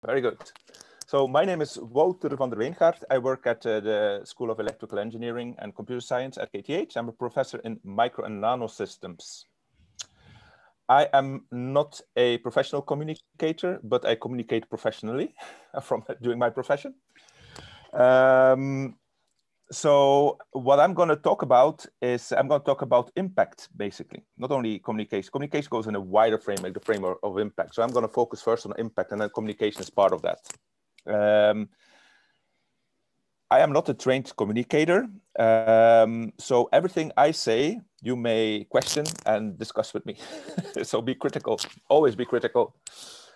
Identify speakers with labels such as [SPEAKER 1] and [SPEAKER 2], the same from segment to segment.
[SPEAKER 1] Very good. So my name is Wouter van der Weengaard. I work at the School of Electrical Engineering and Computer Science at Kth. I'm a professor in micro and nanosystems. I am not a professional communicator, but I communicate professionally from doing my profession. So what I'm going to talk about is I'm going to talk about impact, basically, not only communication. Communication goes in a wider framework, the framework of impact. So I'm going to focus first on impact, and then communication is part of that. I am not a trained communicator. So everything I say, you may question and discuss with me. So be critical, always be critical.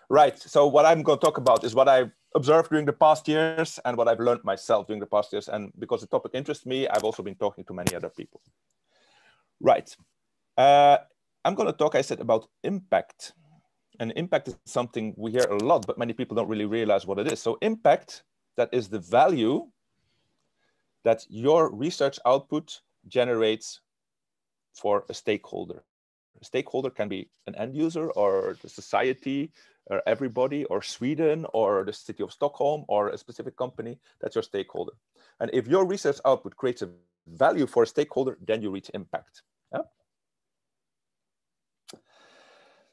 [SPEAKER 1] Right, so what I'm going to talk about is what I've observed during the past years and what I've learned myself during the past years. And because the topic interests me, I've also been talking to many other people. Right, I'm going to talk, I said, about impact. And impact is something we hear a lot, but many people don't really realize what it is. So impact, that is the value that your research output generates for a stakeholder. A stakeholder can be an end user or the society or everybody or Sweden or the city of Stockholm or a specific company. That's your stakeholder. And if your research output creates a value for a stakeholder, then you reach impact. Yeah?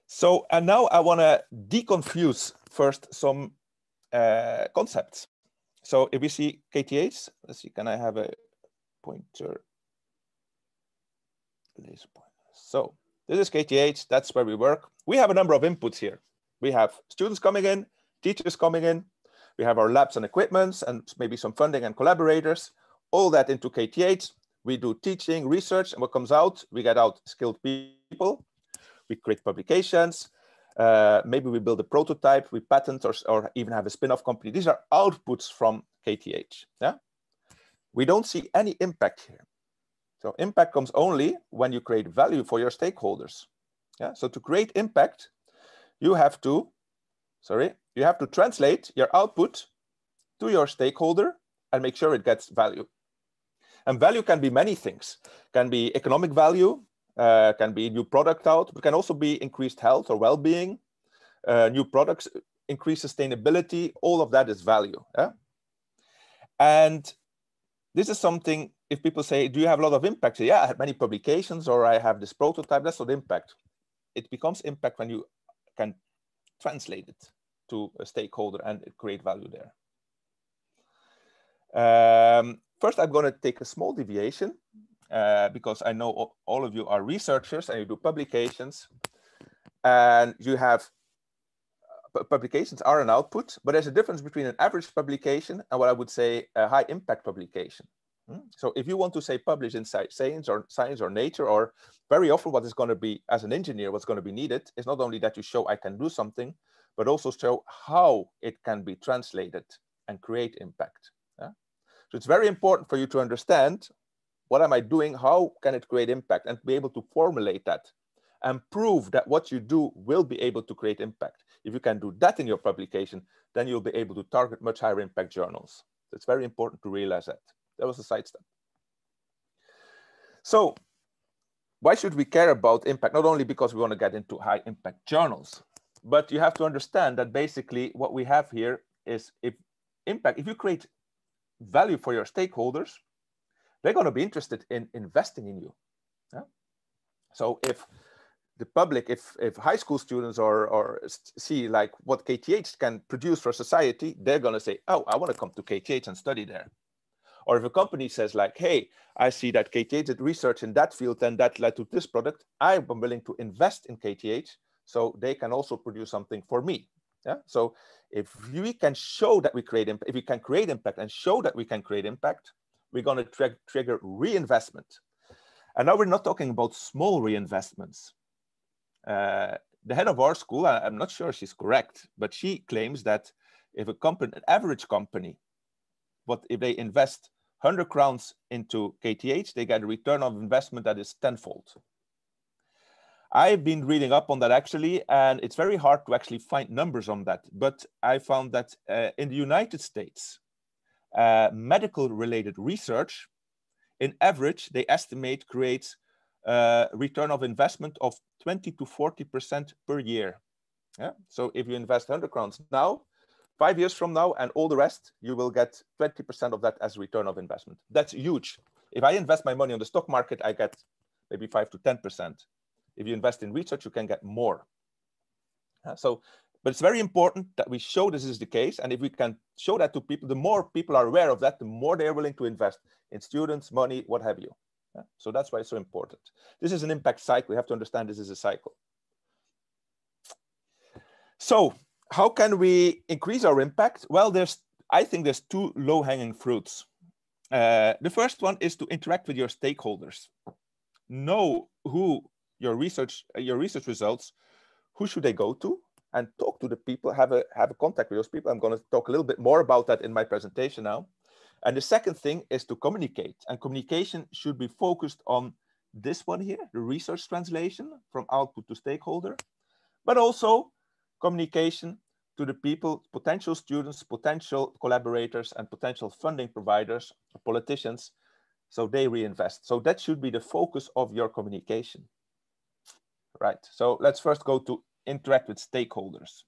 [SPEAKER 1] So, and now I want to deconfuse first some concepts. So if we see KTH, let's see, can I have a pointer? So this is KTH, that's where we work. We have a number of inputs here. We have students coming in, teachers coming in. We have our labs and equipments and maybe some funding and collaborators, all that into KTH. We do teaching, research, and what comes out, we get out skilled people. We create publications. Maybe we build a prototype, we patent or even have a spin-off company. These are outputs from KTH. Yeah? We don't see any impact here. So impact comes only when you create value for your stakeholders. Yeah? So to create impact, you have to translate your output to your stakeholder and make sure it gets value. And value can be many things. Can be economic value, can be new product out, but can also be increased health or well-being, new products, increased sustainability, all of that is value. Yeah? And this is something, if people say, do you have a lot of impact? Yeah, I have many publications or I have this prototype, that's not impact. It becomes impact when you can translate it to a stakeholder and create value there. First, I'm going to take a small deviation because I know all of you are researchers and you do publications, and you have publications are an output, but there's a difference between an average publication and what I would say a high impact publication. So if you want to say publish in Science or Nature, or very often what is going to be, as an engineer, what's going to be needed is not only that you show I can do something, but also show how it can be translated and create impact. Yeah? So it's very important for you to understand, what am I doing? How can it create impact? And be able to formulate that and prove that what you do will be able to create impact. If you can do that in your publication, then you'll be able to target much higher impact journals. It's very important to realize that. That was a side step. So why should we care about impact? Not only because we want to get into high impact journals, but you have to understand that basically what we have here is if you create value for your stakeholders, they're going to be interested in investing in you. Yeah? So if the public, if high school students or see like what KTH can produce for society, they're going to say, oh, I want to come to KTH and study there. Or if a company says like, hey, I see that KTH did research in that field and that led to this product, I'm willing to invest in KTH so they can also produce something for me. Yeah. So if we can show that we create impact, if we can create impact and show that we can create impact, we're going to trigger reinvestment. And now we're not talking about small reinvestments. The head of our school, I'm not sure she's correct, but she claims that if an average company, but if they invest 100 crowns into KTH, they get a return on investment that is tenfold. I've been reading up on that actually, and it's very hard to actually find numbers on that. But I found that in the United States, medical related research, in average, they estimate creates return of investment of 20 to 40% per year. Yeah? So if you invest 100 crowns now, 5 years from now, and all the rest, you will get 20% of that as return of investment. That's huge. If I invest my money on the stock market, I get maybe 5 to 10%. If you invest in research, you can get more. But it's very important that we show this is the case. And if we can show that to people, the more people are aware of that, the more they're willing to invest in students, money, what have you. So that's why it's so important. This is an impact cycle. We have to understand this is a cycle. So how can we increase our impact? Well, I think there's two low-hanging fruits. The first one is to interact with your stakeholders. Know who your research results, who should they go to, and talk to the people, have a contact with those people. I'm going to talk a little bit more about that in my presentation now. And the second thing is to communicate. And communication should be focused on this one here, the research translation from output to stakeholder, but also communication to the people, potential students, potential collaborators, and potential funding providers, politicians, so they reinvest. So that should be the focus of your communication. Right, so let's first go to interact with stakeholders.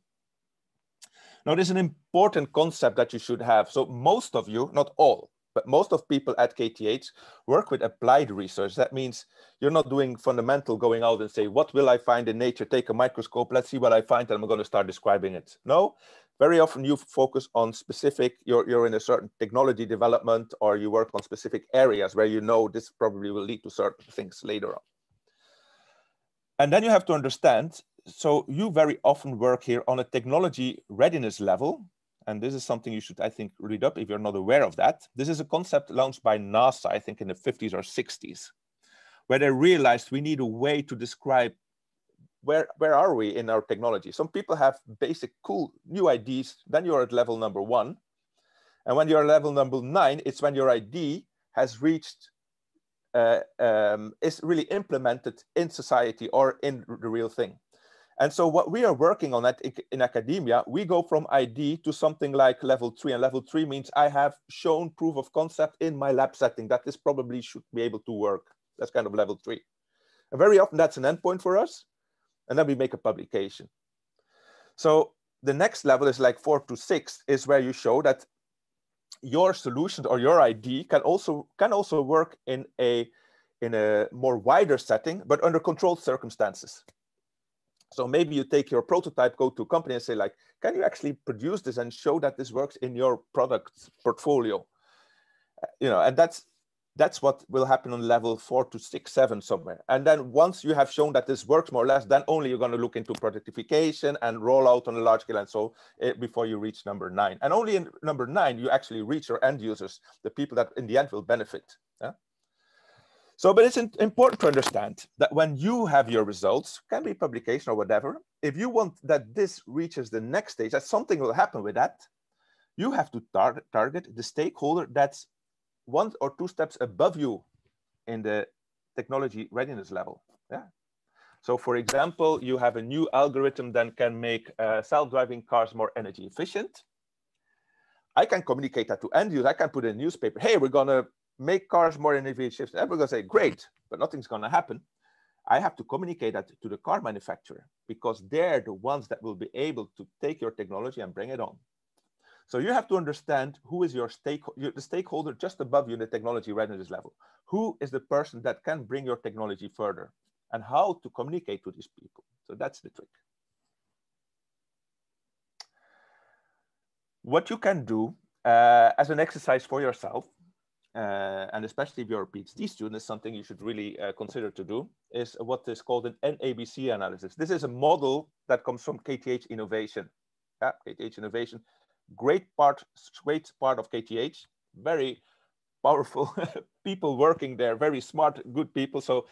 [SPEAKER 1] Now, this is an important concept that you should have. So most of you, not all, but most of people at KTH work with applied research. That means you're not doing fundamental, going out and say, what will I find in nature? Take a microscope, let's see what I find, and I'm going to start describing it. No, very often you focus on specific, you're in a certain technology development, or you work on specific areas where you know this probably will lead to certain things later on. And then you have to understand, so you very often work here on a technology readiness level. And this is something you should, I think, read up if you're not aware of that. This is a concept launched by NASA, I think in the 50s or 60s, where they realized we need a way to describe where are we in our technology. Some people have basic, cool, new ideas. Then you're at level number 1. And when you're at level number 9, it's when your idea has reached is really implemented in society or in the real thing. And so what we are working on in academia, we go from ID to something like level 3. And level 3 means I have shown proof of concept in my lab setting that this probably should be able to work. That's kind of level 3. And very often that's an endpoint for us. And then we make a publication. So the next level is like 4 to 6 is where you show that your solution or your ID can also work in a more wider setting, but under controlled circumstances. So maybe you take your prototype, go to a company and say, like, can you actually produce this and show that this works in your product portfolio? And that's what will happen on level 4 to 6, 7 somewhere. And then once you have shown that this works more or less, then only you're going to look into productification and roll out on a large scale. And so before you reach number 9. And only in number 9, you actually reach your end users, the people that in the end will benefit. Yeah? So, but it's important to understand that when you have your results, can be publication or whatever, if you want that this reaches the next stage, that something will happen with that, you have to target the stakeholder that's 1 or 2 steps above you in the technology readiness level. Yeah. So for example, you have a new algorithm that can make self-driving cars more energy efficient. I can communicate that to end users. I can put in a newspaper, hey, we're going to make cars more energy efficient. And we're going to say, great, but nothing's going to happen. I have to communicate that to the car manufacturer because they're the ones that will be able to take your technology and bring it on. So you have to understand who is the stakeholder just above you in the technology readiness level. Who is the person that can bring your technology further and how to communicate to these people. So that's the trick. What you can do as an exercise for yourself, and especially if you're a PhD student, is something you should really consider to do, is what is called an Nabc analysis. This is a model that comes from Kth Innovation. Yeah, Kth Innovation. Great part of KTH, very powerful people working there, very smart, good people. So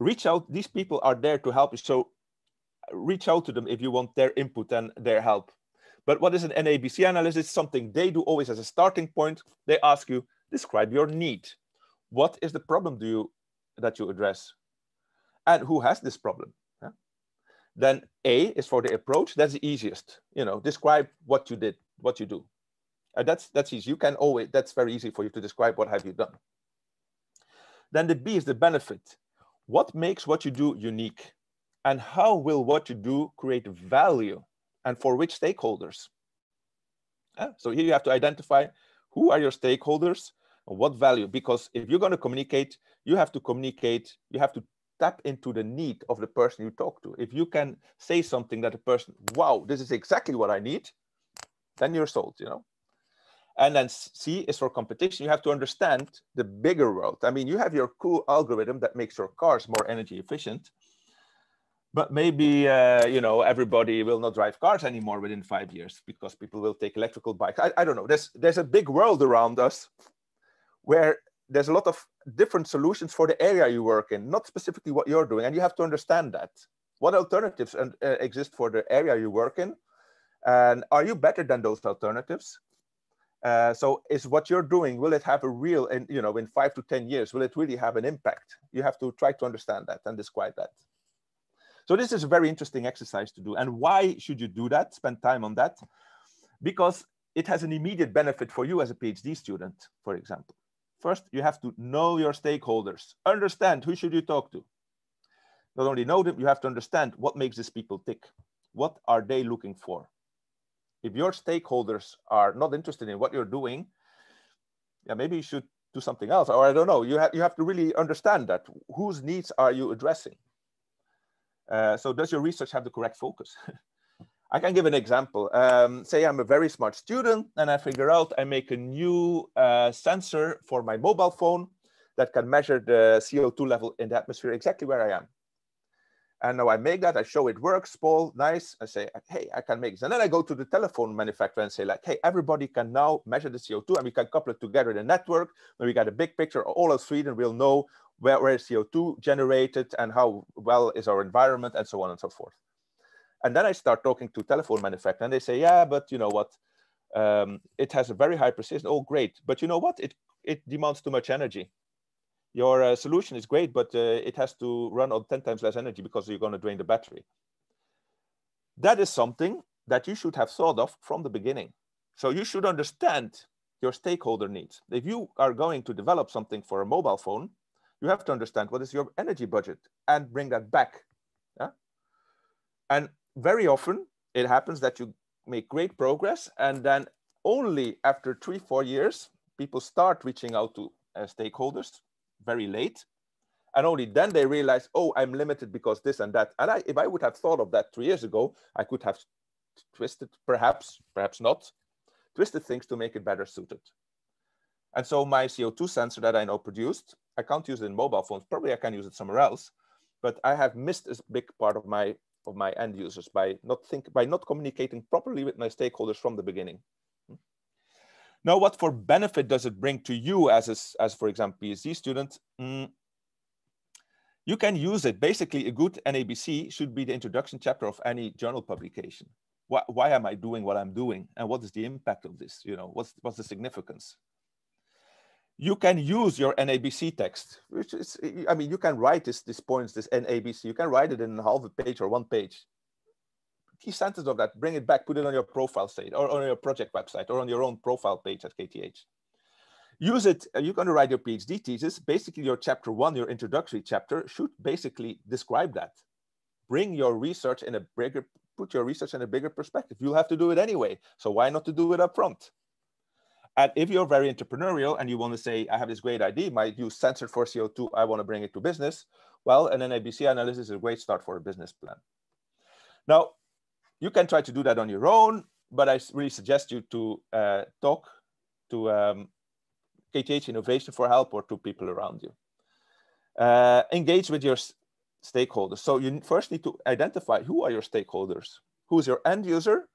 [SPEAKER 1] reach out. These people are there to help you. So reach out to them if you want their input and their help. But what is an Nabc analysis? Something they do always as a starting point. They ask you, describe your need. What is the problem that you address? And who has this problem? Yeah? Then A is for the approach. That's the easiest. Describe what you did. What you do. That's easy. You can always, that's very easy for you to describe what have you done. Then the B is the benefit. What makes what you do unique? And how will what you do create value? And for which stakeholders? So here you have to identify who are your stakeholders and what value, because if you're going to communicate, you have to tap into the need of the person you talk to. If you can say something that the person, wow, this is exactly what I need, then you're sold, you know. And then C is for competition. You have to understand the bigger world. I mean, you have your cool algorithm that makes your cars more energy efficient, but maybe, you know, everybody will not drive cars anymore within 5 years because people will take electrical bikes. I don't know. There's a big world around us where there's a lot of different solutions for the area you work in, not specifically what you're doing. And you have to understand that. What alternatives exist for the area you work in? And are you better than those alternatives? So is what you're doing, will it have a real, you know, in 5 to 10 years, will it really have an impact? You have to try to understand that and describe that. So this is a very interesting exercise to do. And why should you do that? Spend time on that? Because it has an immediate benefit for you as a PhD student, for example. First, you have to know your stakeholders. Understand who should you talk to. Not only know them, you have to understand what makes these people tick. What are they looking for? If your stakeholders are not interested in what you're doing, yeah, maybe you should do something else. Or I don't know, you have to really understand that. Whose needs are you addressing? So does your research have the correct focus? I can give an example. Say I'm a very smart student and I figure out I make a new sensor for my mobile phone that can measure the CO2 level in the atmosphere exactly where I am. And now I make that, I show it works, Paul, nice. I say, hey, I can make this. And then I go to the telephone manufacturer and say like, hey, everybody can now measure the CO2 and we can couple it together in a network. When we get a big picture, all of Sweden will know where is CO2 generated and how well is our environment and so on and so forth. And then I start talking to telephone manufacturers and they say, yeah, but you know what? It has a very high precision. Oh, great. But you know what? It demands too much energy. Your solution is great, but it has to run on 10 times less energy because you're going to drain the battery. That is something that you should have thought of from the beginning. So you should understand your stakeholder needs. If you are going to develop something for a mobile phone, you have to understand what is your energy budget and bring that back. Yeah? And very often it happens that you make great progress and then only after 3-4 years, people start reaching out to stakeholders very late. And only then they realize, oh, I'm limited because this and that. And if I would have thought of that 3 years ago, I could have twisted, perhaps not, twisted things to make it better suited. And so my CO2 sensor that I now produced, I can't use it in mobile phones. Probably I can use it somewhere else, but I have missed a big part of my end users by not communicating properly with my stakeholders from the beginning. Now, what for benefit does it bring to you as for example, PhD student? You can use it. Basically, a good NABC should be the introduction chapter of any journal publication. Why am I doing what I'm doing? And what is the impact of this? You know, what's the significance? You can use your NABC text, which is, I mean, you can write this points, this NABC, you can write it in half a page or 1 page. Key sentence of that, bring it back, put it on your profile site or on your project website or on your own profile page at KTH. Use it, you're going to write your PhD thesis. Basically, your chapter 1, your introductory chapter, should basically describe that. Bring your research in a bigger, put your research in a bigger perspective. You'll have to do it anyway. So why not to do it up front? And if you're very entrepreneurial and you want to say, I have this great idea, might use sensor for CO2, I want to bring it to business. Well, an NABC analysis is a great start for a business plan. Now, you can try to do that on your own, but I really suggest you to talk to KTH Innovation for help or to people around you. Engage with your stakeholders. So you first need to identify who are your stakeholders, who is your end user,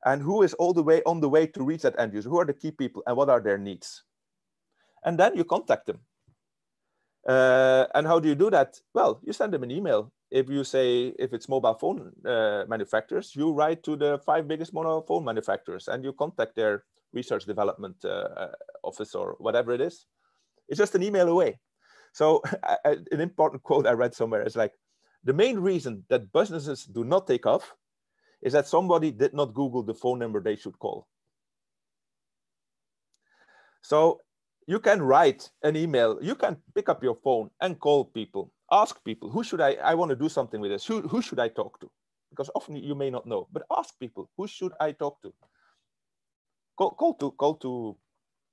[SPEAKER 1] and who is all the way on the way to reach that end user. Who are the key people and what are their needs? And then you contact them. And how do you do that? Well, you send them an email. If you say, if it's mobile phone manufacturers, you write to the 5 biggest mobile phone manufacturers and you contact their research development office or whatever it is. It's just an email away. So an important quote I read somewhere is like, the main reason that businesses do not take off is that somebody did not Google the phone number they should call. So you can write an email, you can pick up your phone and call people, ask people, who should I want to do something with this, who should I talk to? Because often you may not know, but ask people, who should I talk to? call to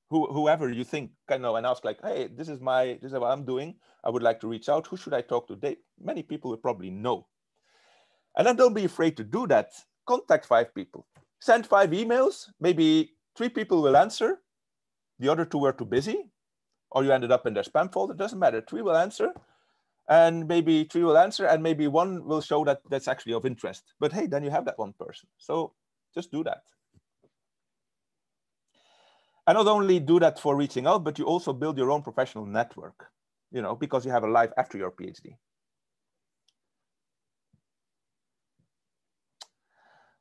[SPEAKER 1] whoever you think can know and ask like, hey, this is what I'm doing. I would like to reach out. Who should I talk to? Many people will probably know. And then don't be afraid to do that. Contact 5 people. Send 5 emails. Maybe 3 people will answer. The other 2 were too busy, or you ended up in their spam folder. It doesn't matter. 3 will answer, and maybe 3 will answer, and maybe 1 will show that that's actually of interest. But hey, then you have that 1 person. So just do that. And not only do that for reaching out, but you also build your own professional network, you know, because you have a life after your PhD.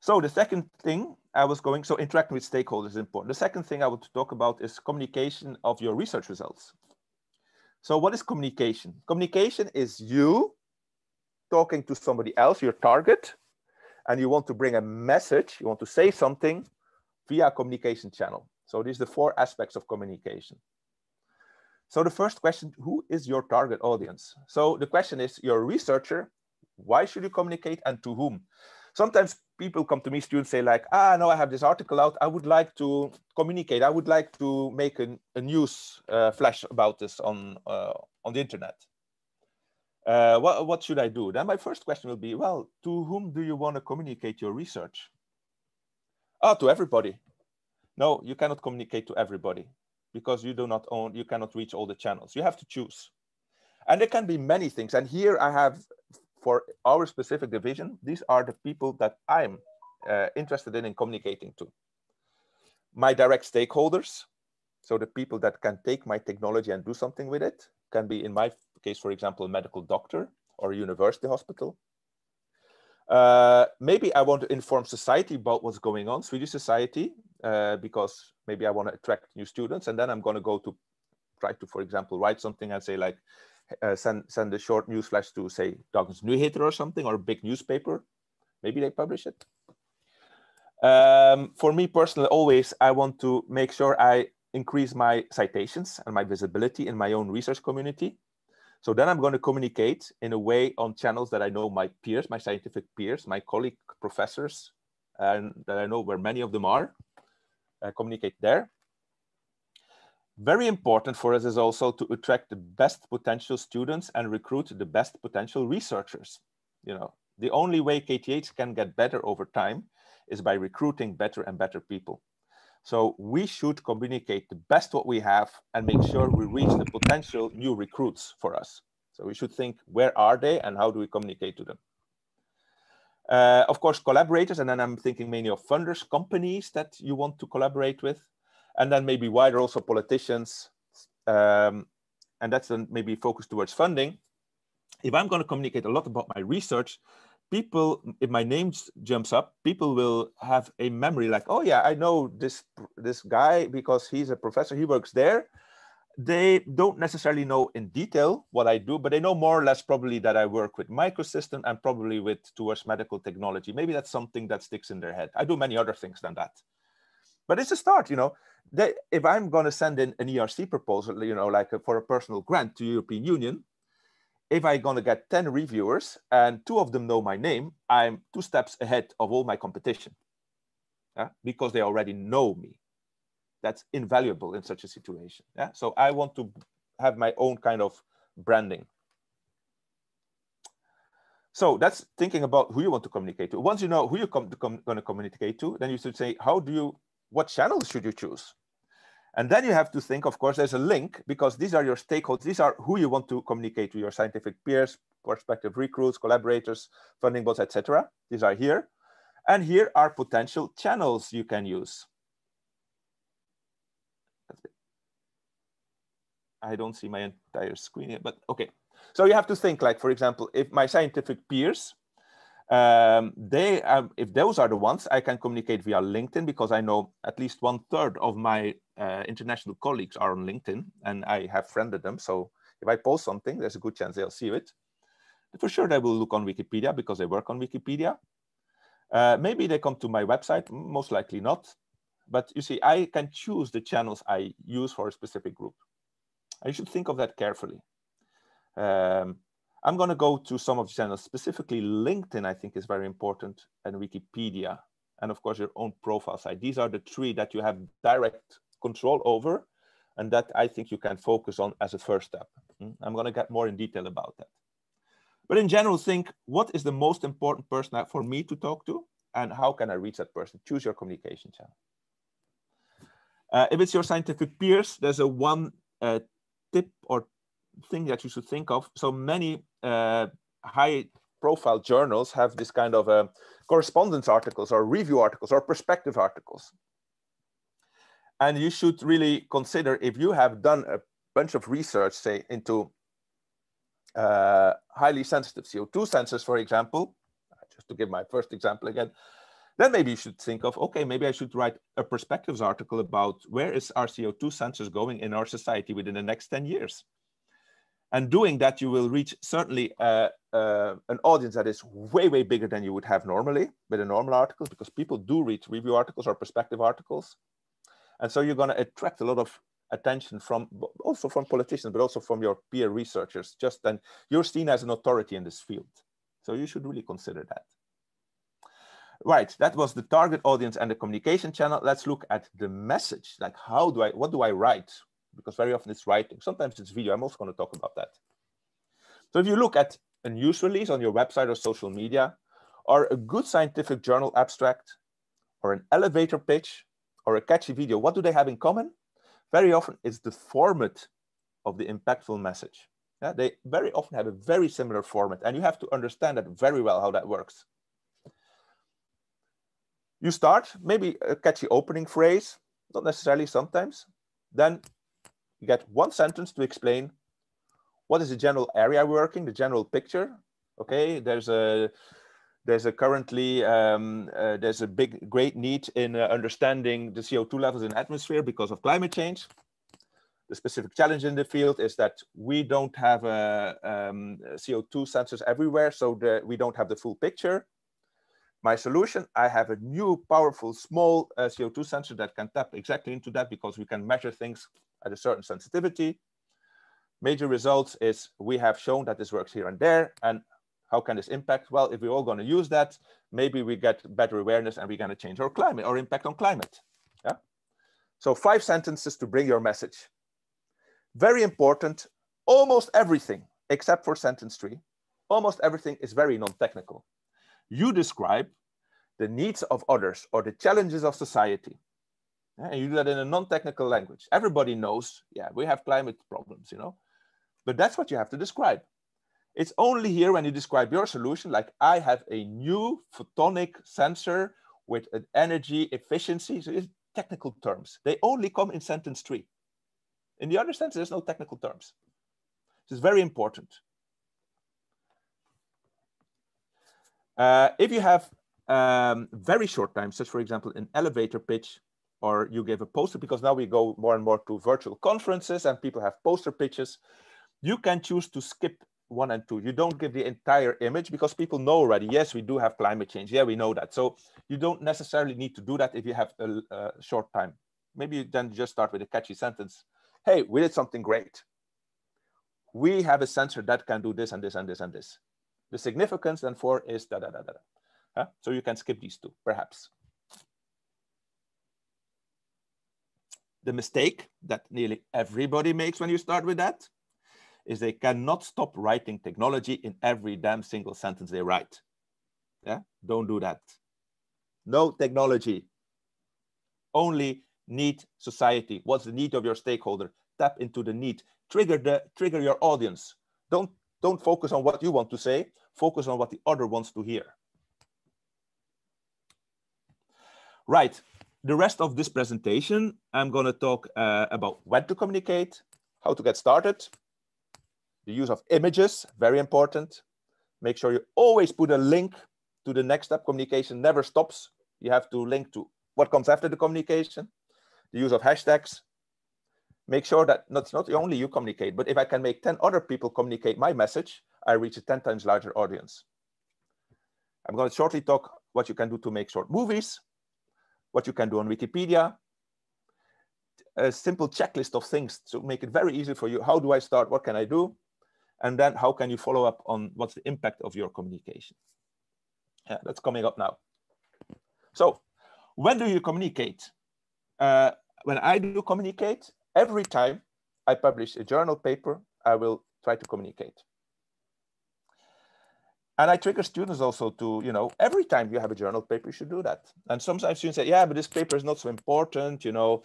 [SPEAKER 1] So the second thing so interacting with stakeholders is important. The second thing I want to talk about is communication of your research results. So what is communication? Communication is you talking to somebody else, your target, and you want to bring a message, you want to say something via a communication channel. So these are the 4 aspects of communication. So the first question, who is your target audience? So the question is, you're a researcher, why should you communicate and to whom? Sometimes people come to me, students say like, no, I have this article out. I would like to communicate. I would like to make a news flash about this on the internet. What should I do? Then my first question will be, well, to whom do you want to communicate your research? To everybody. No, you cannot communicate to everybody because you cannot reach all the channels. You have to choose. And there can be many things. And here I have, for our specific division, these are the people that I'm interested in communicating to. My direct stakeholders, so the people that can take my technology and do something with it, can be, in my case, for example, a medical doctor or a university hospital. Maybe I want to inform society about what's going on, Swedish society, because maybe I want to attract new students, and then I'm going to go to try to, for example, write something and say like, send a short news flash to, say, Dagens Nyheter or something, or a big newspaper. Maybe they publish it. For me personally, always, I want to make sure I increase my citations and my visibility in my own research community. So then I'm going to communicate in a way on channels that I know my peers, my scientific peers, my colleague professors, and that I know where many of them are, communicate there. Very important for us is also to attract the best potential students and recruit the best potential researchers. You know, the only way KTH can get better over time is by recruiting better and better people. So we should communicate the best what we have and make sure we reach the potential new recruits for us. So we should think, where are they and how do we communicate to them? Of course, collaborators, and then I'm thinking mainly of funders, companies that you want to collaborate with, and then maybe wider also politicians, and that's then maybe focused towards funding. If I'm going to communicate a lot about my research, people, if my name jumps up, people will have a memory like, oh yeah, I know this guy because he's a professor, he works there. They don't necessarily know in detail what I do, but they know more or less probably that I work with microsystem and probably towards medical technology. Maybe that's something that sticks in their head. I do many other things than that. But it's a start, you know. If I'm going to send in an ERC proposal, you know, like for a personal grant to European Union, if I'm going to get 10 reviewers and 2 of them know my name, I'm 2 steps ahead of all my competition, because they already know me. That's invaluable in such a situation. Yeah? So I want to have my own kind of branding. So that's thinking about who you want to communicate to. Once you know who you're going to communicate to, then you should say, what channels should you choose? And then you have to think, of course, there's a link, because these are your stakeholders. These are who you want to communicate to, your scientific peers, prospective recruits, collaborators, funding boards, etc. These are here. And here are potential channels you can use. I don't see my entire screen here, but okay. So you have to think, like, for example, if my scientific peers, if those are the ones, I can communicate via LinkedIn, because I know at least 1/3 of my international colleagues are on LinkedIn, and I have friended them. So if I post something, there's a good chance they'll see it. For sure, they will look on Wikipedia because they work on Wikipedia. Maybe they come to my website, most likely not. But you see, I can choose the channels I use for a specific group. I should think of that carefully. I'm going to go to some of the channels, specifically LinkedIn, I think is very important, and Wikipedia. and of course your own profile site. These are the three that you have direct control over, and that I think you can focus on as a first step. I'm going to get more in detail about that. But in general, think, what is the most important person for me to talk to, and how can I reach that person? Choose your communication channel. If it's your scientific peers, there's a one tip or thing that you should think of. So many high profile journals have this kind of correspondence articles or review articles or perspective articles. And you should really consider, if you have done a bunch of research, say, into highly sensitive CO2 sensors, for example, just to give my first example again, then maybe you should think of, okay, maybe I should write a perspectives article about where is our CO2 sensors going in our society within the next 10 years. And doing that, you will reach certainly an audience that is way, way bigger than you would have normally with a normal article, because people do read review articles or perspective articles. And so you're going to attract a lot of attention from, also from politicians, but also from your peer researchers. Just then you're seen as an authority in this field. So you should really consider that. Right, that was the target audience and the communication channel. Let's look at the message. Like, what do I write? Because very often it's writing. Sometimes it's video. I'm also going to talk about that. So if you look at a news release on your website or social media, or a good scientific journal abstract, or an elevator pitch, or a catchy video, what do they have in common? Very often it's the format of the impactful message. Yeah, they very often have a very similar format, and you have to understand that very well, how that works. You start, maybe a catchy opening phrase, not necessarily sometimes. Then you get one sentence to explain what is the general area working, the general picture. Okay, there's a great need in understanding the CO2 levels in the atmosphere because of climate change. The specific challenge in the field is that we don't have CO2 sensors everywhere, so we don't have the full picture. My solution, I have a new powerful small CO2 sensor that can tap exactly into that, because we can measure things at a certain sensitivity. Major results is we have shown that this works here and there. And how can this impact? Well, if we're all going to use that, maybe we get better awareness and we're going to change our climate or impact on climate. Yeah. So 5 sentences to bring your message. Very important. Almost everything, except for sentence 3, almost everything is very non-technical. You describe the needs of others or the challenges of society. And you do that in a non-technical language. Everybody knows, yeah, we have climate problems, you know, but that's what you have to describe. It's only here when you describe your solution, like I have a new photonic sensor with an energy efficiency. So it's technical terms. They only come in sentence 3. In the other sentence, there's no technical terms. This is very important. If you have very short time, such for example, an elevator pitch, or you give a poster, because now we go more and more to virtual conferences and people have poster pitches, you can choose to skip 1 and 2. You don't give the entire image, because people know already, yes, we do have climate change. Yeah, we know that. So you don't necessarily need to do that if you have a short time. Maybe you then just start with a catchy sentence. Hey, we did something great. We have a sensor that can do this and this and this and this. The significance then for is da da da da. Huh? So you can skip these 2, perhaps. The mistake that nearly everybody makes when you start with that is they cannot stop writing technology in every damn single sentence they write. Yeah, don't do that. No technology. Only need society. What's the need of your stakeholder? Tap into the need. Trigger your audience. Don't focus on what you want to say. Focus on what the other wants to hear. Right. The rest of this presentation, I'm going to talk about when to communicate, how to get started, the use of images, very important. Make sure you always put a link to the next step. Communication never stops. You have to link to what comes after the communication. The use of hashtags. Make sure that not only you communicate, but if I can make 10 other people communicate my message, I reach a 10 times larger audience. I'm going to shortly talk what you can do to make short movies, what you can do on Wikipedia, a simple checklist of things to make it very easy for you. How do I start? What can I do? And then how can you follow up on what's the impact of your communication? Yeah, that's coming up now. So When do you communicate? When I do communicate, every time I publish a journal paper, I will try to communicate. And I trigger students also to, you know, every time you have a journal paper, you should do that. And sometimes students say, yeah, but this paper is not so important, you know,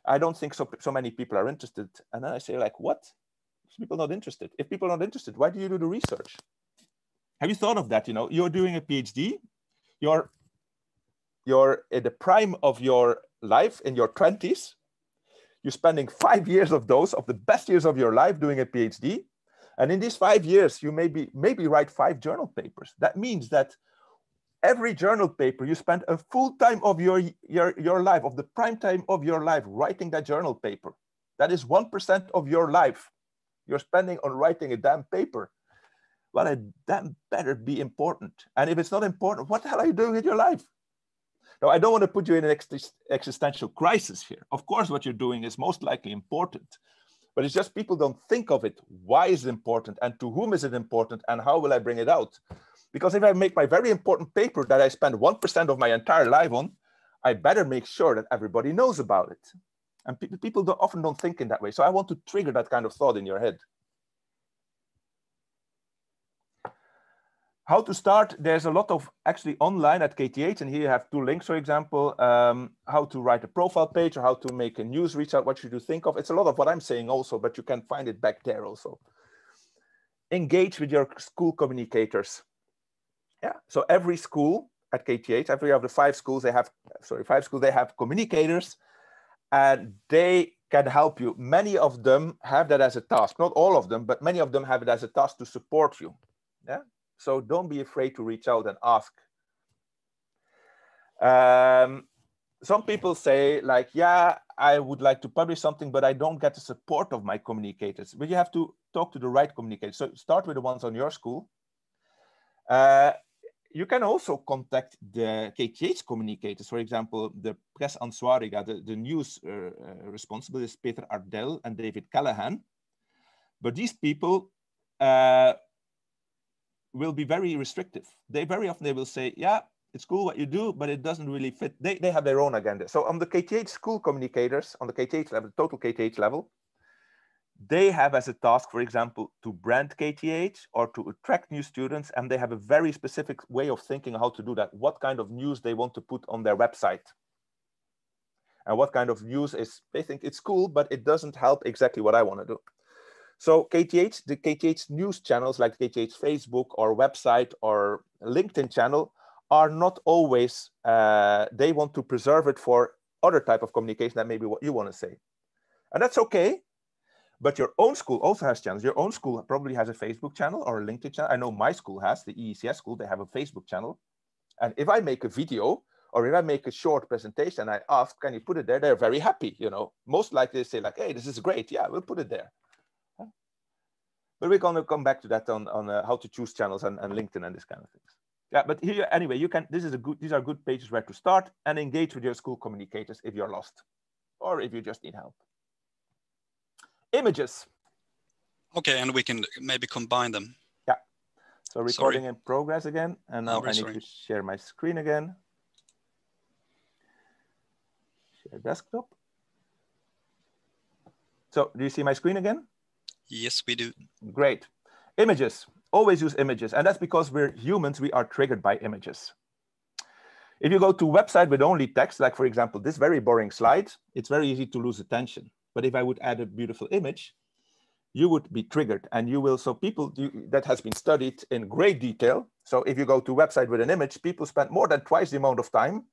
[SPEAKER 1] I don't think so many people are interested. And then I say, like, what? People not interested. If people are not interested, why do you do the research? Have you thought of that? You know, you're doing a PhD, you're at the prime of your life in your 20s. You're spending 5 years of those, of the best years of your life doing a PhD. And in these 5 years, you maybe write 5 journal papers. That means that every journal paper, you spend a full time of your life, of the prime time of your life, writing that journal paper. That is 1% of your life you're spending on writing a damn paper. Well, it damn better be important. And if it's not important, what the hell are you doing with your life? Now, I don't want to put you in an existential crisis here. Of course, what you're doing is most likely important. But it's just people don't think of it. Why is it important? And to whom is it important? And how will I bring it out? Because if I make my very important paper that I spend 1% of my entire life on, I better make sure that everybody knows about it. And people often don't think in that way. So I want to trigger that kind of thought in your head. How to start? There's a lot of actually online at KTH, and here you have 2 links, for example, how to write a profile page or how to make a news reach out, what should you think of? It's a lot of what I'm saying also, but you can find it back there also. Engage with your school communicators. Yeah, so every school at KTH, every of the 5 schools, they have, they have communicators, and they can help you. Many of them have that as a task, not all of them, but many of them have it as a task to support you. Yeah. So don't be afraid to reach out and ask. Some people say like, yeah, I would like to publish something, but I don't get the support of my communicators. But you have to talk to the right communicators. So start with the ones on your school. You can also contact the KTH communicators. For example, the Press Answariga, the news responsible is Peter Ardell and David Callahan. But these people, will be very restrictive. Very often they will say, yeah, it's cool what you do, but it doesn't really fit. They have their own agenda. So on the KTH school communicators, on the KTH level, total KTH level, they have as a task, for example, to brand KTH or to attract new students. And they have a very specific way of thinking how to do that. What kind of news they want to put on their website. And what kind of news is, they think it's cool, but it doesn't help exactly what I want to do. So the KTH news channels like KTH Facebook or website or LinkedIn channel are not always, they want to preserve it for other type of communication that maybe what you want to say. And that's okay. But your own school also has channels. Your own school probably has a Facebook channel or a LinkedIn channel. I know my school has, the EECS school, they have a Facebook channel. And if I make a video or if I make a short presentation, I ask, can you put it there? They're very happy, you know. Most likely they say like, hey, this is great. Yeah, we'll put it there. But we're going to come back to that on how to choose channels and LinkedIn and this kind of things. Yeah, but here anyway, you can. These are good pages where to start and engage with your school communicators if you're lost, or if you just need help. Images.
[SPEAKER 2] Okay, and we can maybe combine them.
[SPEAKER 1] Yeah. So recording in progress again, and now I need to share my screen again. Share desktop. So do you see my screen again?
[SPEAKER 2] Yes, we do.
[SPEAKER 1] Great. Images. Always use images. And that's because we're humans, we are triggered by images. If you go to a website with only text, like for example, this very boring slide, it's very easy to lose attention. But if I would add a beautiful image, you would be triggered. And you will, so people, that has been studied in great detail. So if you go to a website with an image, people spend more than twice the amount of time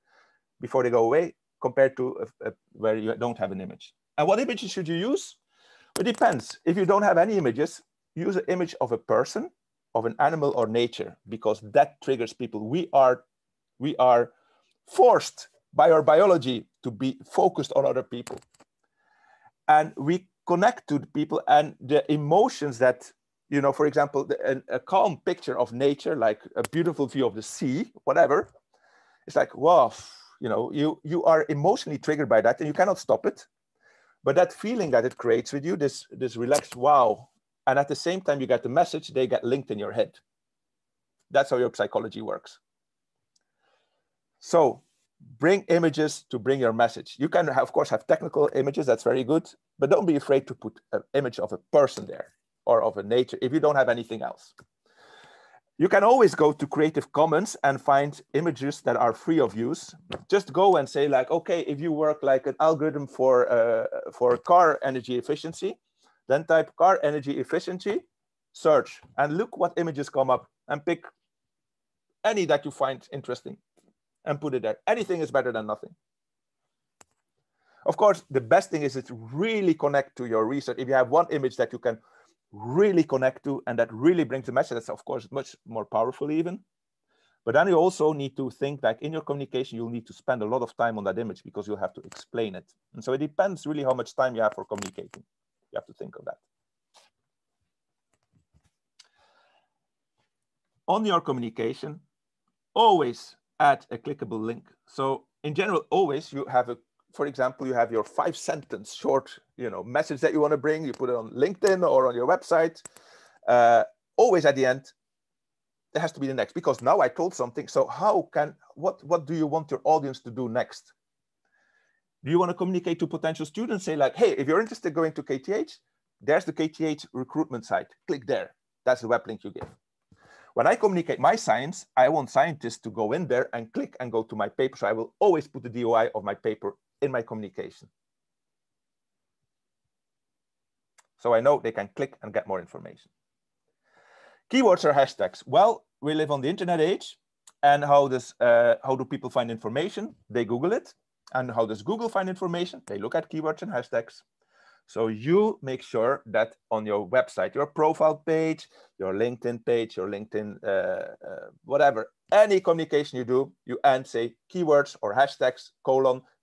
[SPEAKER 1] before they go away compared to where you don't have an image. And what images should you use? It depends. If you don't have any images, use an image of a person, of an animal or nature, because that triggers people. We are forced by our biology to be focused on other people. And we connect to the people and the emotions that, you know, for example, a calm picture of nature, like a beautiful view of the sea, whatever, it's like, wow, you know, you are emotionally triggered by that and you cannot stop it. But that feeling that it creates with you, this relaxed wow, and at the same time you get the message, they get linked in your head. That's how your psychology works. So bring images to bring your message. You can, of course, have technical images. That's very good. But don't be afraid to put an image of a person there or of a nature if you don't have anything else. You can always go to Creative Commons and find images that are free of use. Just go and say like, okay, if you work like an algorithm for car energy efficiency, then type car energy efficiency, search, and look what images come up and pick any that you find interesting and put it there. Anything is better than nothing. Of course, the best thing is to really connect to your research. If you have one image that you can really connect to and that really brings the message, that's of course much more powerful even. But then you also need to think that in your communication, you'll need to spend a lot of time on that image because you'll have to explain it. And so it depends really how much time you have for communicating. You have to think of that. On your communication, always add a clickable link. So in general, always you have a, for example, you have your 5-sentence short, message that you want to bring. You put it on LinkedIn or on your website. Always at the end, there has to be the next, because now I told something. So what do you want your audience to do next? Do you want to communicate to potential students? Say like, hey, if you're interested in going to KTH, there's the KTH recruitment site. Click there. That's the web link you give. When I communicate my science, I want scientists to go in there and click and go to my paper. So I will always put the DOI of my paper in my communication. So I know they can click and get more information. Keywords or hashtags. Well, we live on the internet age. And how do people find information? They Google it. And how does Google find information? They look at keywords and hashtags. So you make sure that on your website, your profile page, your LinkedIn page, your LinkedIn, whatever, any communication you do, you end say keywords or hashtags,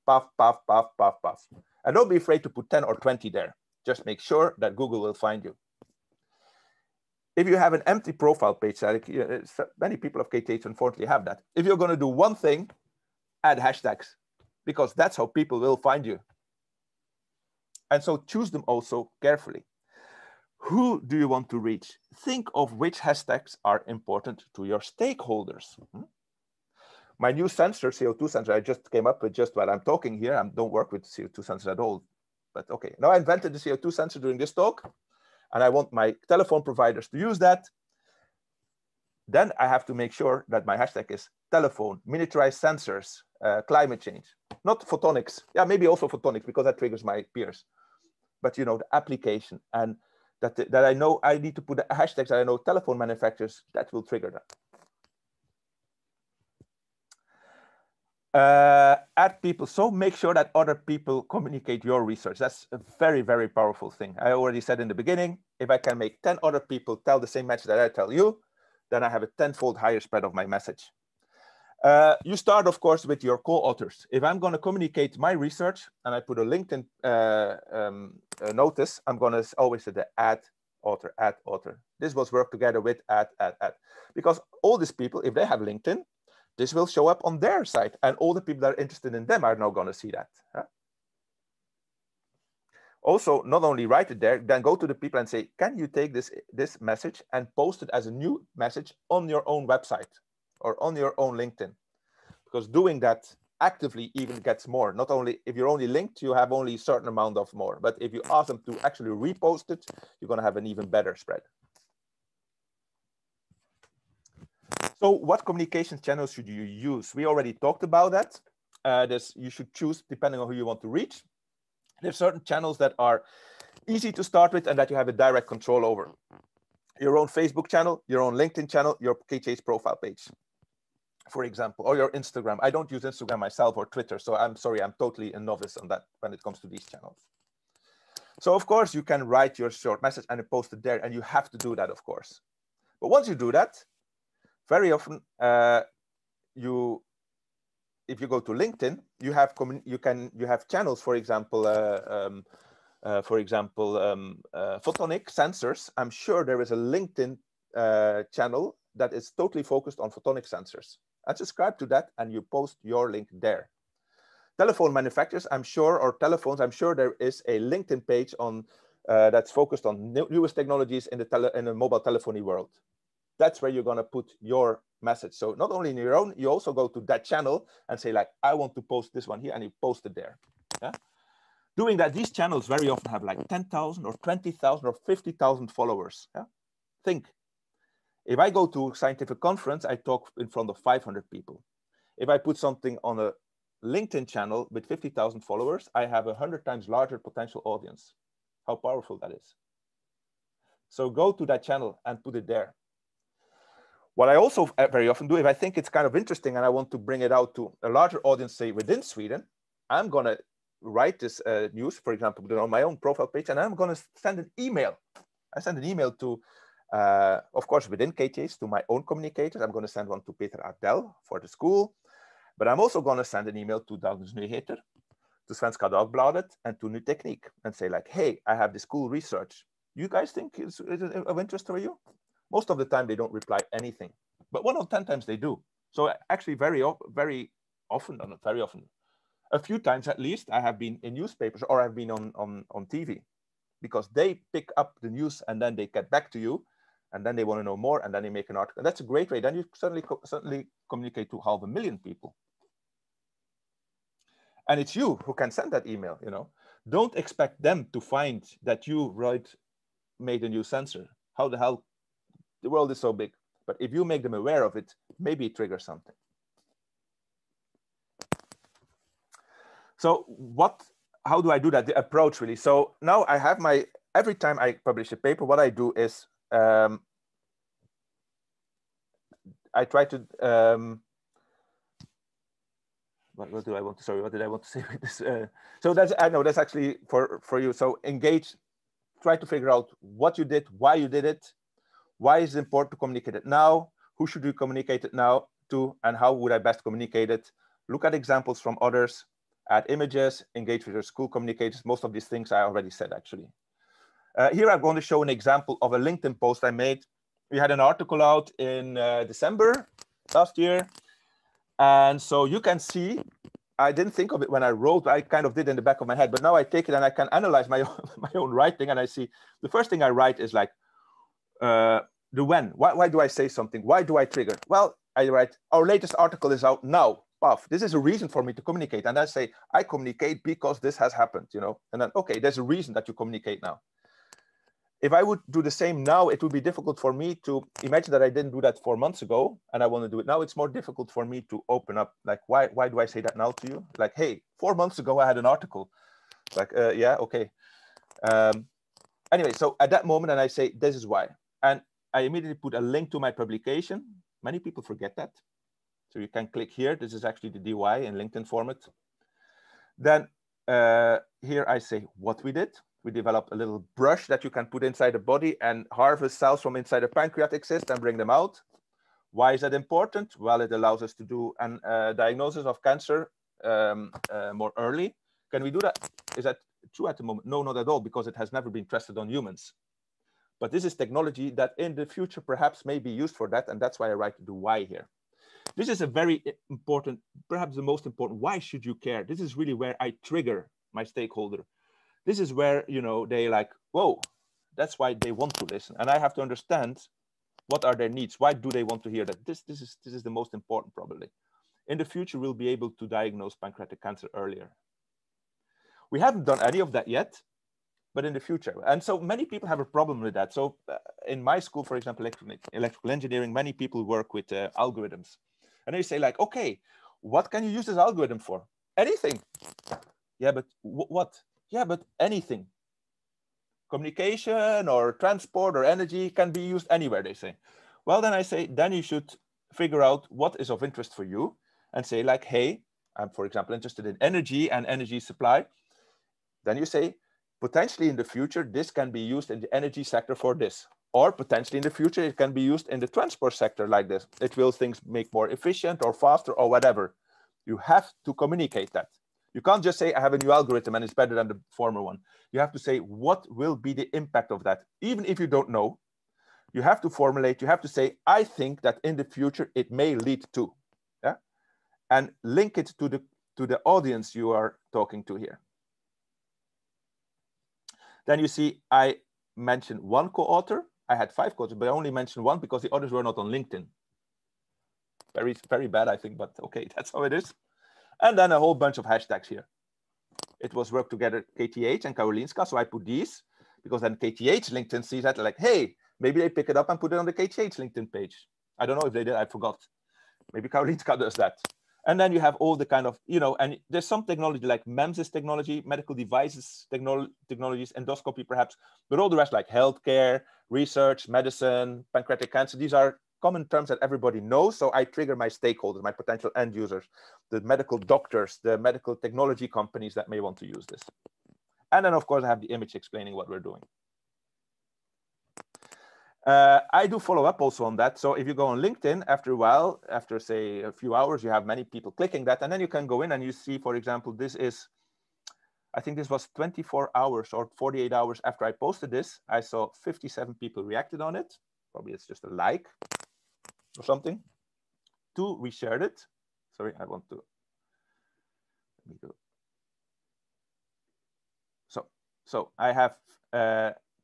[SPEAKER 1] puff, puff, puff, puff, puff. And don't be afraid to put 10 or 20 there. Just make sure that Google will find you. If you have an empty profile page, like many people of KTH unfortunately have that. If you're going to do one thing, add hashtags, because that's how people will find you. And so choose them also carefully. Who do you want to reach? Think of which hashtags are important to your stakeholders. My new sensor, CO2 sensor, I just came up with just while I'm talking here. I don't work with CO2 sensors at all. But okay, now I invented the CO2 sensor during this talk, and I want my telephone providers to use that. Then I have to make sure that my hashtag is telephone, miniaturized sensors, climate change, not photonics. Yeah, maybe also photonics, because that triggers my peers. But the application, and that I know I need to put the hashtags that I know telephone manufacturers, that will trigger that. Add people, so make sure that other people communicate your research. That's a very, very powerful thing. I already said in the beginning, if I can make 10 other people tell the same message that I tell you, then I have a 10-fold higher spread of my message. You start, of course, with your co-authors. If I'm going to communicate my research and I put a LinkedIn notice, I'm going to always say the add author. This was work together with add. Because all these people, if they have LinkedIn, this will show up on their site, and all the people that are interested in them are now going to see that. Also, not only write it there, then go to the people and say, can you take this message and post it as a new message on your own website or on your own LinkedIn? Because doing that actively even gets more. Not only if you're only linked, you have only a certain amount of more. But if you ask them to actually repost it, you're going to have an even better spread. So what communication channels should you use? We already talked about that. You should choose depending on who you want to reach. There's certain channels that are easy to start with and that you have a direct control over. Your own Facebook channel, your own LinkedIn channel, your KTH profile page, for example, or your Instagram. I don't use Instagram myself or Twitter, so I'm sorry, I'm totally a novice on that when it comes to these channels. So of course, you can write your short message and post it there, and you have to do that, of course. But once you do that, very often, if you go to LinkedIn, you have channels, for example, photonic sensors. I'm sure there is a LinkedIn channel that is totally focused on photonic sensors. And subscribe to that, and you post your link there. Telephone manufacturers, I'm sure, or telephones, I'm sure there is a LinkedIn page on that's focused on newest technologies in the mobile telephony world. That's where you're going to put your message. So not only in your own, you also go to that channel and say like, I want to post this one here, and you post it there. Yeah. Doing that, these channels very often have like 10,000 or 20,000 or 50,000 followers. Yeah. Think, if I go to a scientific conference, I talk in front of 500 people. If I put something on a LinkedIn channel with 50,000 followers, I have 100 times larger potential audience. How powerful that is. So go to that channel and put it there. What I also very often do, if I think it's kind of interesting and I want to bring it out to a larger audience, say within Sweden, I'm going to write this news, for example, on my own profile page, and I'm going to send an email. I send an email to, of course, within KTH, to my own communicators. I'm going to send one to Peter Ardell for the school, but I'm also going to send an email to Dagens Nyheter, to Svenska Dagbladet, and to Ny Teknik, and say like, hey, I have this cool research. You guys think it's of interest for you? Most of the time they don't reply anything, but 1 out of 10 times they do. So actually very often, not very often, a few times at least, I have been in newspapers or I've been on TV, because they pick up the news and then they get back to you, and then they want to know more, and then they make an article. And that's a great way. Then you suddenly communicate to 500,000 people. And it's you who can send that email, you know. Don't expect them to find that you made a new sensor. How the hell? The world is so big. But if you make them aware of it, maybe it triggers something. So how do I do that? The approach, really. So now I have every time I publish a paper, what I do is I try to, what do I want to, sorry, what did I want to say with this? So I know that's actually for you. So engage, try to figure out what you did, why you did it, why is it important to communicate it now, who should you communicate it now to, and how would I best communicate it? Look at examples from others, add images, engage with your school communicators. Most of these things I already said, actually. Here I'm going to show an example of a LinkedIn post I made. We had an article out in December last year. And so you can see, I didn't think of it when I wrote, I kind of did in the back of my head, but now I take it and I can analyze my own writing, and I see the first thing I write is like, the when. Why do I say something? Why do I trigger? Well, I write, our latest article is out now. Puff. This is a reason for me to communicate. And I say, I communicate because this has happened, you know. And then, okay, there's a reason that you communicate now. If I would do the same now, it would be difficult for me to imagine that I didn't do that 4 months ago and I want to do it now. It's more difficult for me to open up. Like, why do I say that now to you? Like, hey, 4 months ago, I had an article. Like, yeah, okay. Anyway, so at that moment, and I say, this is why. And I immediately put a link to my publication. Many people forget that. So you can click here. This is actually the DY in LinkedIn format. Then here I say what we did. We developed a little brush that you can put inside the body and harvest cells from inside the pancreatic cyst and bring them out. Why is that important? Well, it allows us to do a diagnosis of cancer more early. Can we do that? Is that true at the moment? No, not at all, because it has never been tested on humans. But this is technology that in the future perhaps may be used for that, and that's why I write the why here. This is a very important, perhaps the most important. Why should you care? This is really where I trigger my stakeholder. This is where, you know, they like, whoa, that's why they want to listen. And I have to understand what are their needs. Why do they want to hear that? This is the most important, probably. In the future, we'll be able to diagnose pancreatic cancer earlier. We haven't done any of that yet, but in the future. And so many people have a problem with that. So in my school, for example, electrical engineering, many people work with algorithms. And they say like, okay, what can you use this algorithm for? Anything. Yeah, but what? Yeah, but anything. Communication or transport or energy can be used anywhere, they say. Well, then I say, then you should figure out what is of interest for you and say like, hey, I'm, for example, interested in energy and energy supply. Then you say, potentially in the future, this can be used in the energy sector for this. Or potentially in the future, it can be used in the transport sector like this. It will things make more efficient or faster or whatever. You have to communicate that. You can't just say, I have a new algorithm and it's better than the former one. You have to say, what will be the impact of that? Even if you don't know, you have to formulate, you have to say, I think that in the future, it may lead to, yeah? And link it to the audience you are talking to here. Then you see, I mentioned one co-author. I had 5 co-authors, but I only mentioned one because the others were not on LinkedIn. Very, very bad, I think, but okay, that's how it is. And then a whole bunch of hashtags here. It was work together, KTH and Karolinska. So I put these because then KTH LinkedIn sees that, like, hey, maybe they pick it up and put it on the KTH LinkedIn page. I don't know if they did, I forgot. Maybe Karolinska does that. And then you have all the kind of, and there's some technology like MEMS technology, medical devices technologies, endoscopy perhaps, but all the rest like healthcare, research, medicine, pancreatic cancer, these are common terms that everybody knows. So I trigger my stakeholders, my potential end users, the medical doctors, the medical technology companies that may want to use this. And then of course I have the image explaining what we're doing. I do follow up also on that. So if you go on LinkedIn, after a while, after say a few hours, you have many people clicking that, and then you can go in and you see, for example, this is, I think this was 24 hours or 48 hours after I posted this, I saw 57 people reacted on it. Probably it's just a like or something. 2 reshared it. Sorry, I want to, let me go. So I have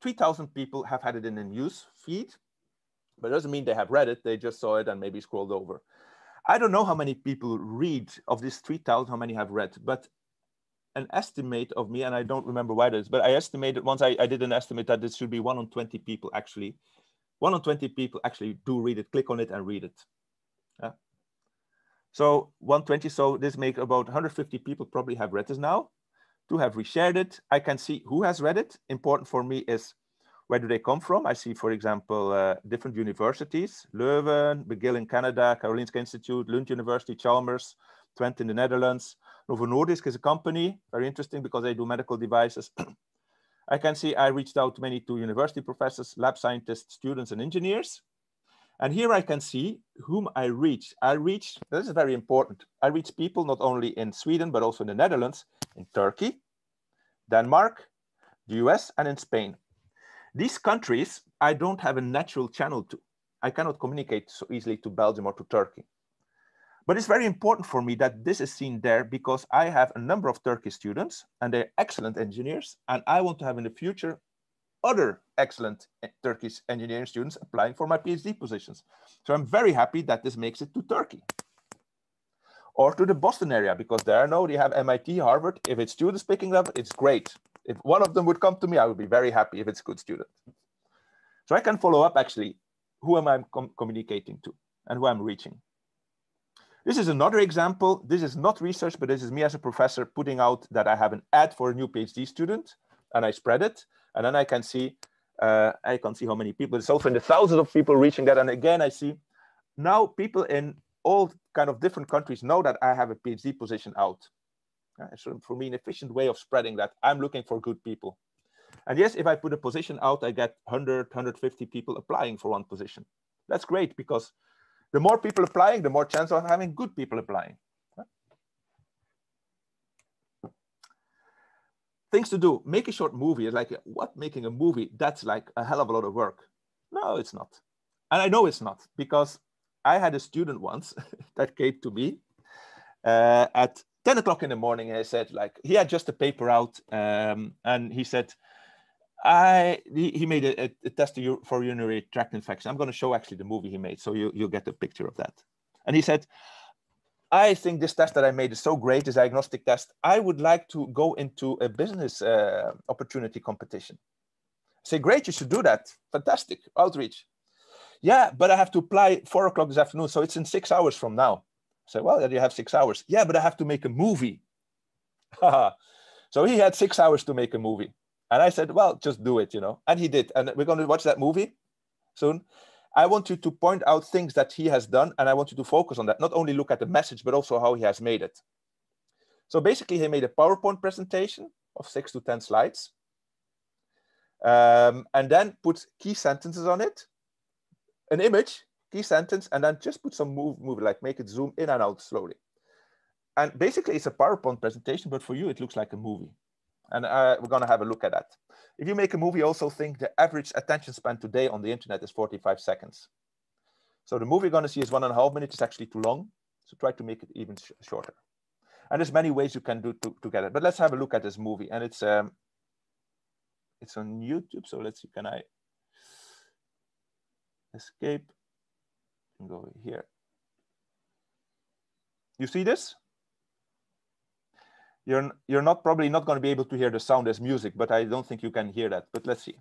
[SPEAKER 1] 3,000 people have had it in a news feed, but it doesn't mean they have read it. They just saw it and maybe scrolled over. I don't know how many people read of this 3,000, how many have read, but an estimate of me, and I don't remember why it is, but I estimated once I did an estimate that this should be 1 on 20 people actually. 1 on 20 people actually do read it, click on it and read it. Yeah. So 120, so this makes about 150 people probably have read this now. 2 have reshared it. I can see who has read it. Important for me is where do they come from? I see, for example, different universities, Leuven, McGill in Canada, Karolinska Institute, Lund University, Chalmers, Twente in the Netherlands. Novo Nordisk is a company, very interesting because they do medical devices. I can see I reached out many to university professors, lab scientists, students, and engineers. And here I can see whom I reach. This is very important. I reach people not only in Sweden, but also in the Netherlands, in Turkey, Denmark, the US, and in Spain. These countries, I don't have a natural channel to. I cannot communicate so easily to Belgium or to Turkey. But it's very important for me that this is seen there because I have a number of Turkish students and they're excellent engineers. And I want to have in the future other excellent Turkish engineering students applying for my PhD positions. So I'm very happy that this makes it to Turkey or to the Boston area, because there I know they have MIT, Harvard. If it's students picking up, it's great. If one of them would come to me, I would be very happy if it's a good student. So I can follow up actually, who am I communicating to and who I'm reaching. This is another example. This is not research, but this is me as a professor putting out that I have an ad for a new PhD student and I spread it. And then I can see how many people. It's also in the thousands of people reaching that. And again, I see now people in all kind of different countries know that I have a PhD position out. So for me, an efficient way of spreading that. I'm looking for good people. And yes, if I put a position out, I get 100, 150 people applying for one position. That's great because the more people applying, the more chance of having good people applying. Things to do. Make a short movie. It's like, what, making a movie? That's like a hell of a lot of work. No, it's not. And I know it's not, because I had a student once that came to me at 10 o'clock in the morning. And I said, like, he had just a paper out. And he said, he made a test for urinary tract infection. I'm going to show actually the movie he made, so you'll get a picture of that. And he said, I think this test that I made is so great, this diagnostic test. I would like to go into a business opportunity competition. I say, great, you should do that. Fantastic, outreach. Yeah, but I have to apply 4 o'clock this afternoon, so it's in 6 hours from now. I say, well, you have 6 hours. Yeah, but I have to make a movie. So he had 6 hours to make a movie. And I said, well, just do it, And he did. And we're going to watch that movie soon. I want you to point out things that he has done, and I want you to focus on that. Not only look at the message, but also how he has made it. So basically, he made a PowerPoint presentation of 6 to 10 slides, and then put key sentences on it, an image, key sentence, and then just put some move, like make it zoom in and out slowly. And basically, it's a PowerPoint presentation, but for you, it looks like a movie. And we're going to have a look at that. If you make a movie, also think the average attention span today on the internet is 45 seconds. So the movie you're going to see is 1.5 minutes. It's actually too long. So try to make it even shorter. And there's many ways you can do to get it. But let's have a look at this movie. And it's on YouTube. So let's see, can I escape and go here? You see this? You're probably not going to be able to hear the sound as music, but I don't think you can hear that. But let's see.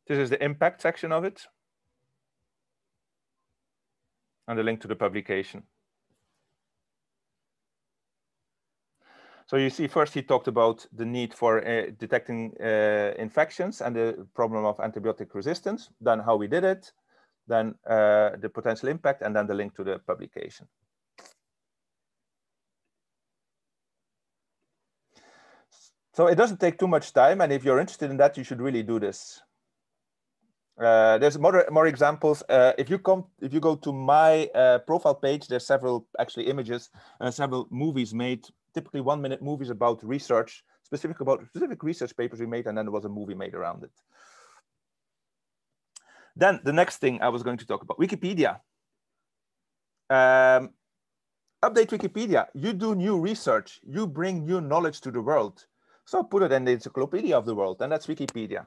[SPEAKER 1] This is the impact section of it, and the link to the publication. So you see, first he talked about the need for detecting infections and the problem of antibiotic resistance, then how we did it, then the potential impact, and then the link to the publication. So it doesn't take too much time, and if you're interested in that, you should really do this. There's more examples. If you go to my profile page, there's several actually images, several movies made, typically 1-minute movies about research, specific research papers we made, and then there was a movie made around it. Then the next thing I was going to talk about, Wikipedia. Update Wikipedia. You do new research. You bring new knowledge to the world. So put it in the encyclopedia of the world, and that's Wikipedia.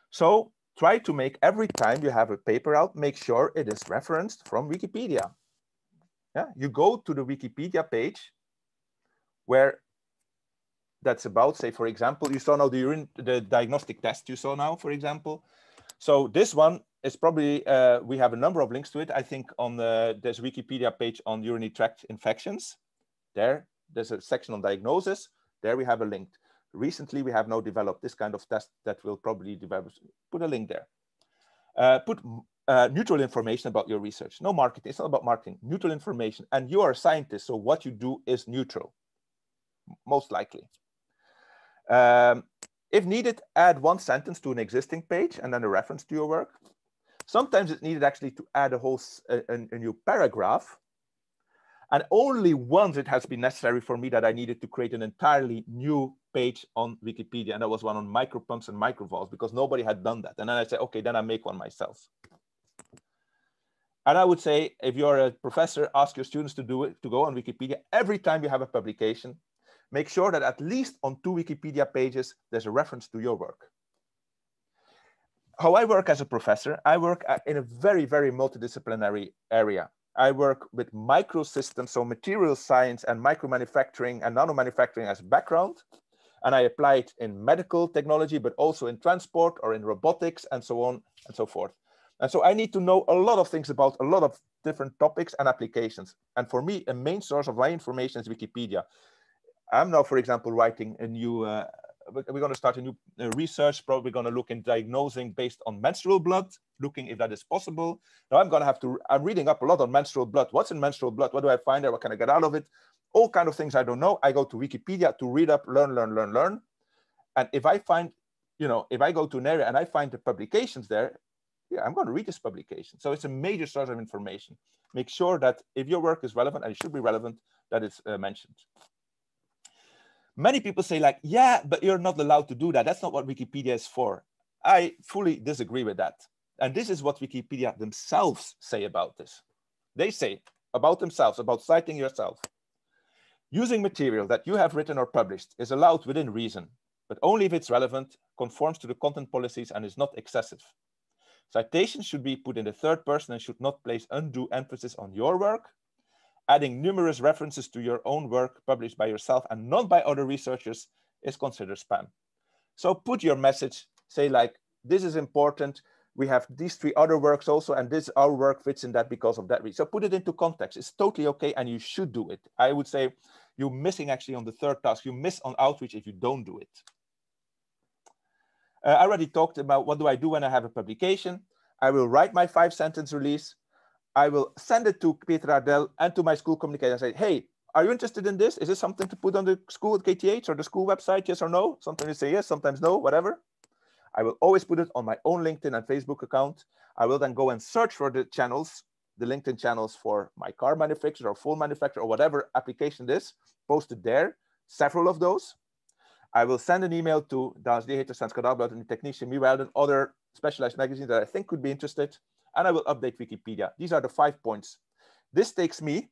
[SPEAKER 1] So try to make, every time you have a paper out, make sure it is referenced from Wikipedia. Yeah, you go to the Wikipedia page where that's about, say, for example, you saw now the diagnostic test you saw now, for example. So this one is probably, we have a number of links to it. I think on there's a Wikipedia page on urinary tract infections. There's a section on diagnosis. There we have a link. Recently, we have now developed this kind of test that will probably develop. Put a link there. Put neutral information about your research. No marketing. It's not about marketing. Neutral information. And you are a scientist, so what you do is neutral, most likely. If needed, add one sentence to an existing page and then a reference to your work. Sometimes it's needed actually to add a new paragraph. And only once it has been necessary for me that I needed to create an entirely new page on Wikipedia. And that was one on micropumps and microvalves, because nobody had done that. And then I said, okay, then I make one myself. And I would say, if you're a professor, ask your students to do it, to go on Wikipedia. Every time you have a publication, make sure that at least on 2 Wikipedia pages, there's a reference to your work. How I work as a professor, I work in a very, very multidisciplinary area. I work with microsystems, so material science and micromanufacturing and nanomanufacturing as background. And I apply it in medical technology, but also in transport or in robotics and so on and so forth. And so I need to know a lot of things about a lot of different topics and applications. And for me, a main source of my information is Wikipedia. I'm now, for example, writing a new, we're going to start a new research, probably going to look in diagnosing based on menstrual blood, looking if that is possible. Now I'm reading up a lot on menstrual blood. What's in menstrual blood? What do I find there? What can I get out of it? All kind of things I don't know. I go to Wikipedia to read up, learn. And if I find, if I go to an area and I find the publications there, yeah, I'm going to read this publication. So it's a major source of information. Make sure that if your work is relevant, and it should be relevant, that it's mentioned. Many people say like, yeah, but you're not allowed to do that. That's not what Wikipedia is for. I fully disagree with that. And this is what Wikipedia themselves say about this. They say about themselves, about citing yourself. Using material that you have written or published is allowed within reason, but only if it's relevant, conforms to the content policies, and is not excessive. Citations should be put in the third person and should not place undue emphasis on your work. Adding numerous references to your own work published by yourself and not by other researchers is considered spam. So put your message, say like, this is important. We have these 3 other works also, and this our work fits in that because of that reason. So put it into context. It's totally okay, and you should do it. I would say you're missing actually on the 3rd task. You miss on outreach if you don't do it. I already talked about what do I do when I have a publication. I will write my 5-sentence release. I will send it to Peter Ardell and to my school communicator and say, hey, are you interested in this? Is this something to put on the school at KTH or the school website? Yes or no? Sometimes you say yes, sometimes no, whatever. I will always put it on my own LinkedIn and Facebook account. I will then go and search for the channels, the LinkedIn channels for my car manufacturer or phone manufacturer or whatever application it is, post it there, several of those. I will send an email to Dagens Nyheter, Svenska Dagbladet, and Technische Nieuwsblad, and other specialized magazines that I think could be interested, and I will update Wikipedia. These are the 5 points. This takes me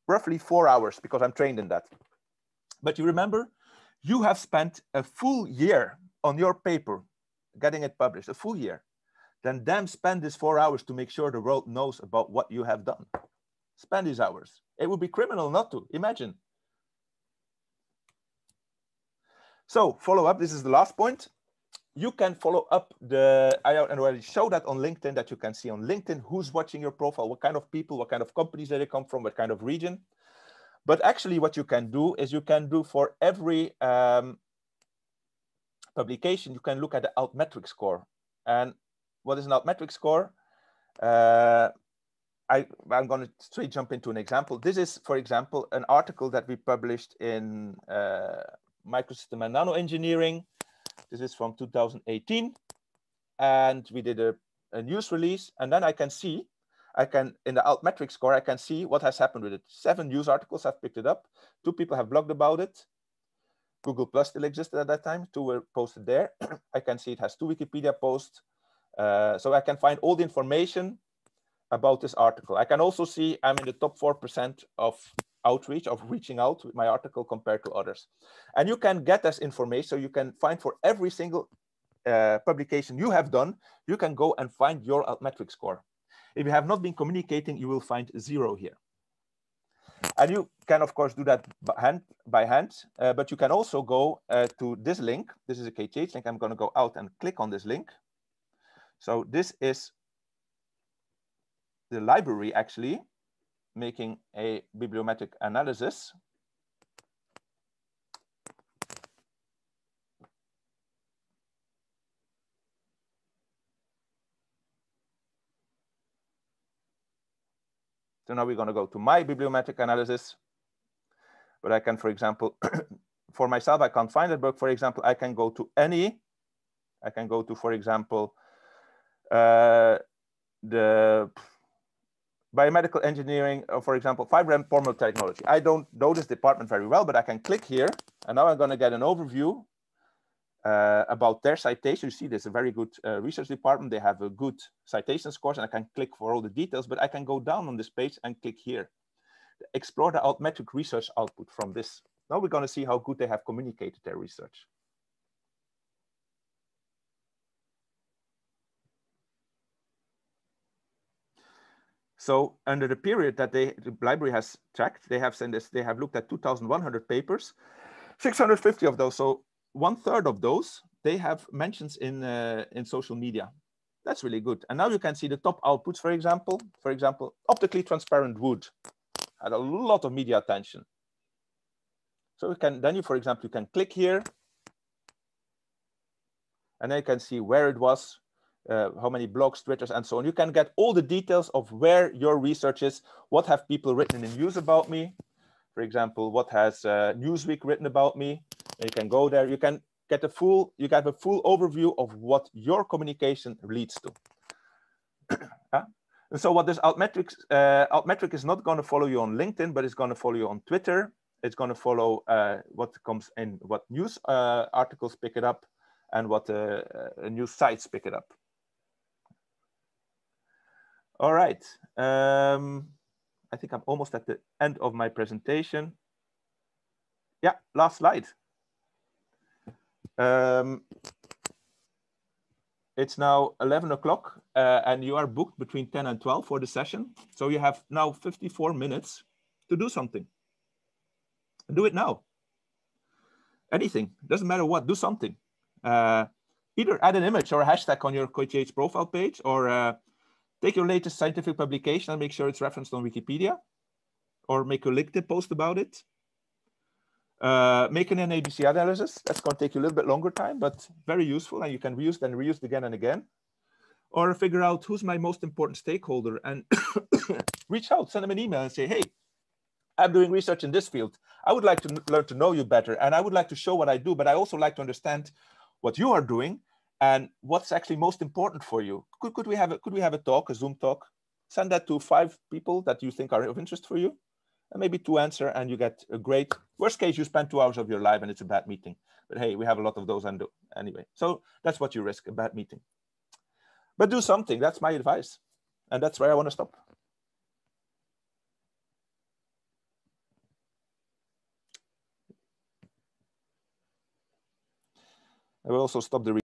[SPEAKER 1] roughly 4 hours because I'm trained in that. But you remember, you have spent a full year on your paper getting it published, a full year. Then damn, spend these 4 hours to make sure the world knows about what you have done. Spend these hours. It would be criminal not to, imagine. So follow up, this is the last point. You can follow up I already showed that on LinkedIn, that you can see on LinkedIn who's watching your profile, what kind of people, what kind of companies they come from, what kind of region. But actually what you can do is you can do for every publication, you can look at the Altmetric Score. And what is an Altmetric Score? I'm going to straight jump into an example. This is, for example, an article that we published in Microsystem and Nanoengineering. This is from 2018. And we did a news release. And then I can see, in the Altmetric Score, I can see what has happened with it. 7 news articles have picked it up. 2 people have blogged about it. Google Plus still existed at that time. 2 were posted there. I can see it has 2 Wikipedia posts. So I can find all the information about this article. I can also see I'm in the top 4% of outreach, of reaching out with my article compared to others. And you can get this information, so you can find for every single publication you have done, you can go and find your Altmetric Score. If you have not been communicating, you will find 0 here. And you can, of course, do that by hand, but you can also go to this link. This is a KTH link. I'm going to go out and click on this link. So this is the library actually making a bibliometric analysis. So now we're going to go to my bibliometric analysis. But I can, for example, for myself, I can't find it, but for example, I can go to any. I can go to, for example, the biomedical engineering, for example, fiber and polymer technology. I don't know this department very well, but I can click here, and now I'm going to get an overview about their citation. You see, there's a very good research department. They have a good citation scores, and I can click for all the details, but I can go down on this page and click here. Explore the Altmetric research output from this. Now we're going to see how good they have communicated their research. So under the period that the library has tracked, they have sent us, they have looked at 2,100 papers, 650 of those. So 1/3 of those, they have mentions in social media. That's really good. And now you can see the top outputs, for example, optically transparent wood had a lot of media attention. So you can, then you, for example, you can click here, and then you can see where it was, how many blogs, Twitters, and so on. You can get all the details of where your research is. What have people written in news about me? For example, what has Newsweek written about me? And you can go there. You can get a full overview of what your communication leads to. And so what this Altmetric is not going to follow you on LinkedIn, but it's going to follow you on Twitter. It's going to follow what comes in, what news articles pick it up, and what news sites pick it up. All right. I think I'm almost at the end of my presentation. Yeah, last slide. It's now 11 o'clock, and you are booked between 10 and 12 for the session. So you have now 54 minutes to do something. Do it now. Anything, doesn't matter what, do something. Either add an image or a hashtag on your Kth profile page, or take your latest scientific publication and make sure it's referenced on Wikipedia, or make a LinkedIn post about it. Make an Nabc analysis. That's going to take you a little bit longer time, but very useful, and you can reuse it and reuse it again and again. Or figure out who's my most important stakeholder and reach out, send them an email and say, hey, I'm doing research in this field. I would like to learn to know you better, and I would like to show what I do, but I also like to understand what you are doing and what's actually most important for you. Could we have a talk, a Zoom talk? Send that to 5 people that you think are of interest for you, and maybe 2 answer, and you get a great, worst case, you spend 2 hours of your life and it's a bad meeting. But hey, we have a lot of those anyway. So that's what you risk, a bad meeting. But do something, that's my advice. And that's where I want to stop. I will also stop the